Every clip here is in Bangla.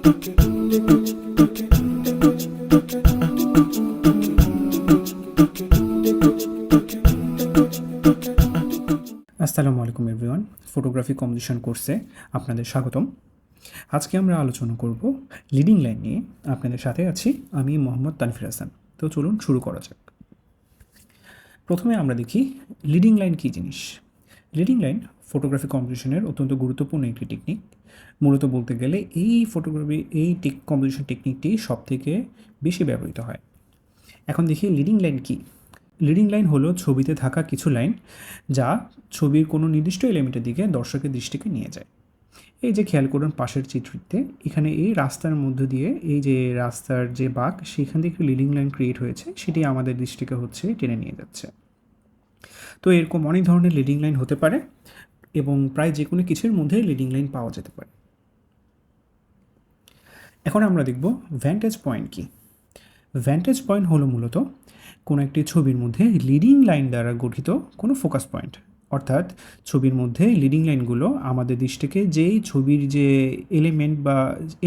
আসসালামু আলাইকুম এভরিওয়ান, ফটোগ্রাফি কম্পোজিশন কোর্সে আপনাদের স্বাগতম। আজকে আমরা আলোচনা করব লিডিং লাইন নিয়ে। আপনাদের সাথে আছি আমি মোহাম্মদ তানফির হাসান। তো চলুন শুরু করা যাক। প্রথমে আমরা দেখি লিডিং লাইন কী জিনিস। লিডিং লাইন ফটোগ্রাফি কম্পোজিশনের অত্যন্ত গুরুত্বপূর্ণ একটি টেকনিক। মূলত বলতে গেলে এই কম্পোজিশন টেকনিকটি সবথেকে বেশি ব্যবহৃত হয়। এখন দেখি লিডিং লাইন কী। লিডিং লাইন হলো ছবিতে থাকা কিছু লাইন যা ছবির কোনো নির্দিষ্ট এলিমেন্টের দিকে দর্শকের দৃষ্টিকে নিয়ে যায়। এই যে খেয়াল করুন পাশের চিত্রটিতে, এখানে এই রাস্তার মধ্য দিয়ে এই যে রাস্তার যে বাঁক, সেখান থেকে লিডিং লাইন ক্রিয়েট হয়েছে, সেটি আমাদের দৃষ্টিকে টেনে নিয়ে যাচ্ছে। তো এরকম অনেক ধরনের লিডিং লাইন হতে পারে এবং প্রায় যে কোনো কিছুর মধ্যে লিডিং লাইন পাওয়া যেতে পারে। এখন আমরা দেখব ভ্যান্টেজ পয়েন্ট কী। ভ্যান্টেজ পয়েন্ট হলো মূলত কোনো একটি ছবির মধ্যে লিডিং লাইন দ্বারা গঠিত কোনো ফোকাস পয়েন্ট, অর্থাৎ ছবির মধ্যে লিডিং লাইনগুলো আমাদের দৃষ্টিকে যেই ছবির যে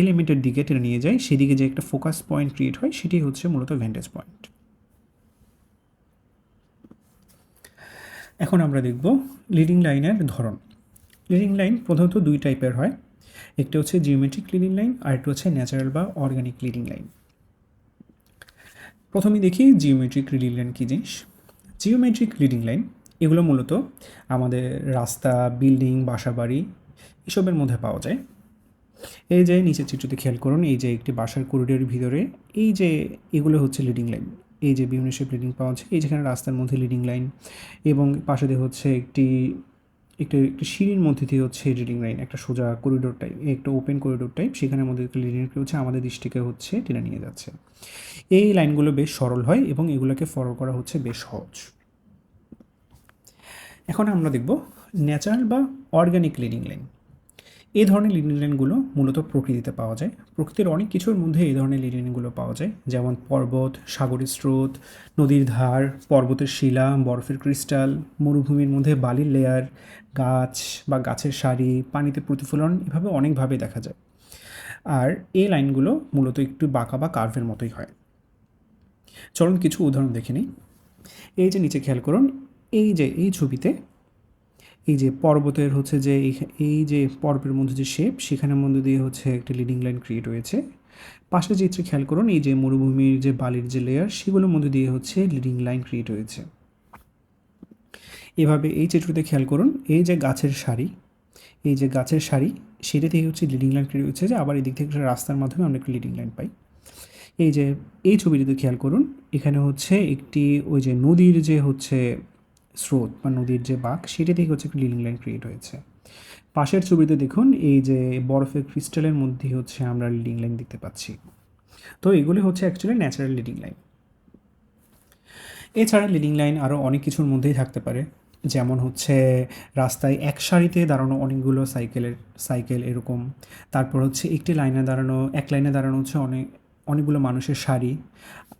এলিমেন্টের দিকে টেনে নিয়ে যায়, সেদিকে যে একটা ফোকাস পয়েন্ট ক্রিয়েট হয়, সেটি হচ্ছে মূলত ভ্যান্টেজ পয়েন্ট। এখন আমরা দেখব লিডিং লাইনের ধরন। লিডিং লাইন প্রধানত দুই টাইপের হয়, একটি হচ্ছে জিওমেট্রিক লিডিং লাইন আর একটি হচ্ছে ন্যাচারাল বা অর্গানিক লিডিং লাইন। প্রথমে দেখি জিওমেট্রিক লিডিং লাইন কী জিনিস। জিওমেট্রিক লিডিং লাইন এগুলো মূলত আমাদের রাস্তা, বিল্ডিং, বাসাবাড়ি এসবের মধ্যে পাওয়া যায়। এই যে নিচের চিত্রতে খেয়াল করুন, এই যে একটি বাসার করিডোরের ভিতরে এই যে এগুলো হচ্ছে লিডিং লাইন। এই যে বিভিন্ন শেপ লিডিং পাওয়া যায়, এই যেখানে রাস্তার মধ্যে লিডিং লাইন এবং পাশে দিয়ে হচ্ছে একটি সিঁড়ির মধ্যে দিয়ে হচ্ছে লিডিং লাইন, একটা সোজা করিডোর টাইপ, একটা ওপেন করিডোর টাইপ, সেখানের মধ্যে লিডিং লাইন হচ্ছে আমাদের দৃষ্টিকে টেনে নিয়ে যাচ্ছে। এই লাইনগুলো বেশ সরল হয় এবং এগুলোকে ফলো করা বেশ সহজ। এখন আমরা দেখব ন্যাচারাল বা অর্গানিক লিডিং লাইন। এই ধরনের লিডিং লাইনগুলো মূলত প্রকৃতিতে পাওয়া যায়। প্রকৃতির অনেক কিছুর মধ্যে এই ধরনের লিডিং লাইনগুলো পাওয়া যায়, যেমন পর্বত, সাগরের স্রোত, নদীর ধার, পর্বতের শিলা, বরফের ক্রিস্টাল, মরুভূমির মধ্যে বালির লেয়ার, গাছ বা গাছের সারি, পানিতে প্রতিফলন, এভাবে অনেকভাবে দেখা যায়। আর এই লাইনগুলো মূলত একটু বাঁকা বা কার্ভের মতোই হয়। চলুন কিছু উদাহরণ দেখে নিই। এই যে নিচে খেয়াল করুন, এই যে এই ছবিতে এই যে পর্বতের এই যে পর্বের মধ্যে যে শেপ, সেখানের মধ্যে দিয়ে একটা লিডিং লাইন ক্রিয়েট হয়েছে। পাশের চিত্রে খেয়াল করুন, এই যে মরুভূমির যে বালির যে লেয়ার, সেগুলোর মধ্যে দিয়ে লিডিং লাইন ক্রিয়েট হয়েছে। এভাবে এই চিত্রতে খেয়াল করুন, এই যে গাছের সারি, সেটা থেকে লিডিং লাইন ক্রিয়েট হচ্ছে, যে আবার এদিক থেকে একটা রাস্তার মাধ্যমে আমরা একটা লিডিং লাইন পাই। এই যে এই ছবিটিতে খেয়াল করুন, এখানে একটি ওই যে নদীর যে স্রোত বা নদীর যে বাঁক, সেটা থেকে একটা লিডিং লাইন ক্রিয়েট হয়েছে। পাশের ছবিতে দেখুন, এই যে বরফের ক্রিস্টালের মধ্যে আমরা লিডিং লাইন দেখতে পাচ্ছি। তো এগুলি অ্যাকচুয়ালি ন্যাচারাল লিডিং লাইন। এছাড়া লিডিং লাইন আরও অনেক কিছুর মধ্যেই থাকতে পারে, যেমন রাস্তায় এক সারিতে দাঁড়ানো অনেকগুলো সাইকেল এরকম। তারপর একটি লাইনে দাঁড়ানো, এক লাইনে দাঁড়ানো অনেকগুলো মানুষের সারি।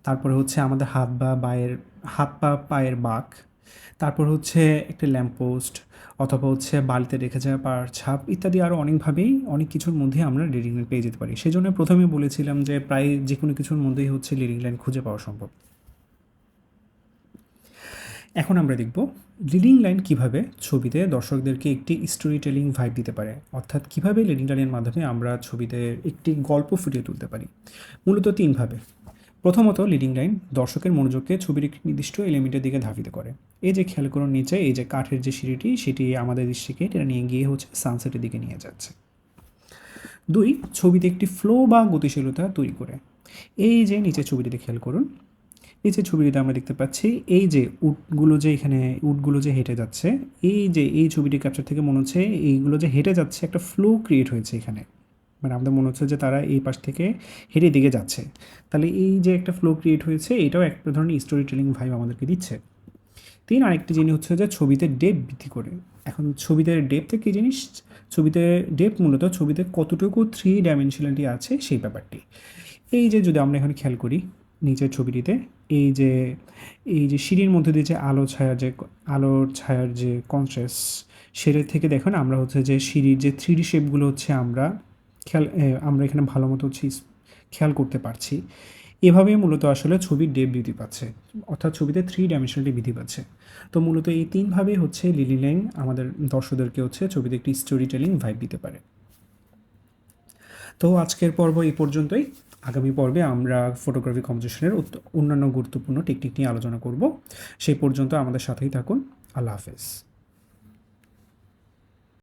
তারপরে আমাদের হাত পা পায়ের বাঁক। তারপর একটা ল্যাম্পপোস্ট, অথবা বালিতে রেখে যাওয়া পার ছাপ ইত্যাদি। আরও অনেকভাবেই অনেক কিছুর মধ্যে আমরা লিডিং লাইন পেয়ে যেতে পারি। সেই জন্য প্রথমে বলেছিলাম যে প্রায় যে কোনো কিছুর মধ্যেই লিডিং লাইন খুঁজে পাওয়া সম্ভব। এখন আমরা দেখব লিডিং লাইন কীভাবে ছবিতে দর্শকদেরকে একটি স্টোরি টেলিং ভাইব দিতে পারে, অর্থাৎ কীভাবে লিডিং লাইনের মাধ্যমে আমরা ছবিতে একটি গল্প ফুটিয়ে তুলতে পারি। মূলত তিনভাবে। প্রথমত, লিডিং লাইন দর্শকের মনোযোগকে ছবির একটি নির্দিষ্ট এলিমেন্টের দিকে ধাবিত করে। এই যে খেয়াল করুন নিচে, এই যে কাঠের যে সিঁড়িটি, সেটি আমাদের দৃষ্টিকে টেনে নিয়ে গিয়ে সানসেটের দিকে নিয়ে যাচ্ছে। দুই, ছবিতে একটি ফ্লো বা গতিশীলতা তৈরি করে। এই যে নিচের ছবিটিতে খেয়াল করুন, নিচের ছবিটিতে আমরা দেখতে পাচ্ছি এই যে উটগুলো যে হেঁটে যাচ্ছে, এই ছবিটি ক্যাপচার থেকে মনে হচ্ছে এইগুলো যে হেঁটে যাচ্ছে, একটা ফ্লো ক্রিয়েট হয়েছে এখানে। মানে আমাদের মনে হচ্ছে যে তারা এই পাশ থেকে হেঁটে দিকে যাচ্ছে। তাহলে এই যে একটা ফ্লো ক্রিয়েট হয়েছে, এটাও একটা ধরনের স্টোরি টেলিং ভাইব আমাদেরকে দিচ্ছে। তিন, আরেকটি জিনিস যে ছবিতে ডেপথ বৃদ্ধি করে। এখন ছবিতে ডেপথ কী জিনিস? ছবিতে ডেপথ মূলত ছবিতে কতটুকু 3 ডাইমেনশনালিটি আছে সেই ব্যাপারটি। এই যে যদি আমরা এখানে খেয়াল করি নিচের ছবিটিতে, এই যে সিঁড়ির মধ্যে দিয়ে যে আলোর ছায়ার যে কন্ট্রাস্ট, সেটা থেকে দেখুন আমরা যে সিঁড়ির যে 3D শেপগুলো আমরা আমরা এখানে ভালো মতো হচ্ছে খেয়াল করতে পারছি। এভাবে মূলত আসলে ছবির ডেপথ বৃদ্ধি পাচ্ছে, অর্থাৎ ছবিতে 3 ডাইমেনশনালিটি বৃদ্ধি পাচ্ছে। তো মূলত এই 3 ভাবে হচ্ছে লিডলিং লাইন আমাদের দর্শকদেরকে হচ্ছে ছবিতে একটি স্টোরি টেলিং ভাইব দিতে পারে। তো আজকের পর্ব এই পর্যন্তই। আগামী পর্বে আমরা ফটোগ্রাফি কম্পোজিশনের অন্যান্য গুরুত্বপূর্ণ টেকনিক নিয়ে আলোচনা করব। সেই পর্যন্ত আমাদের সাথেই থাকুন। আল্লাহ হাফেজ।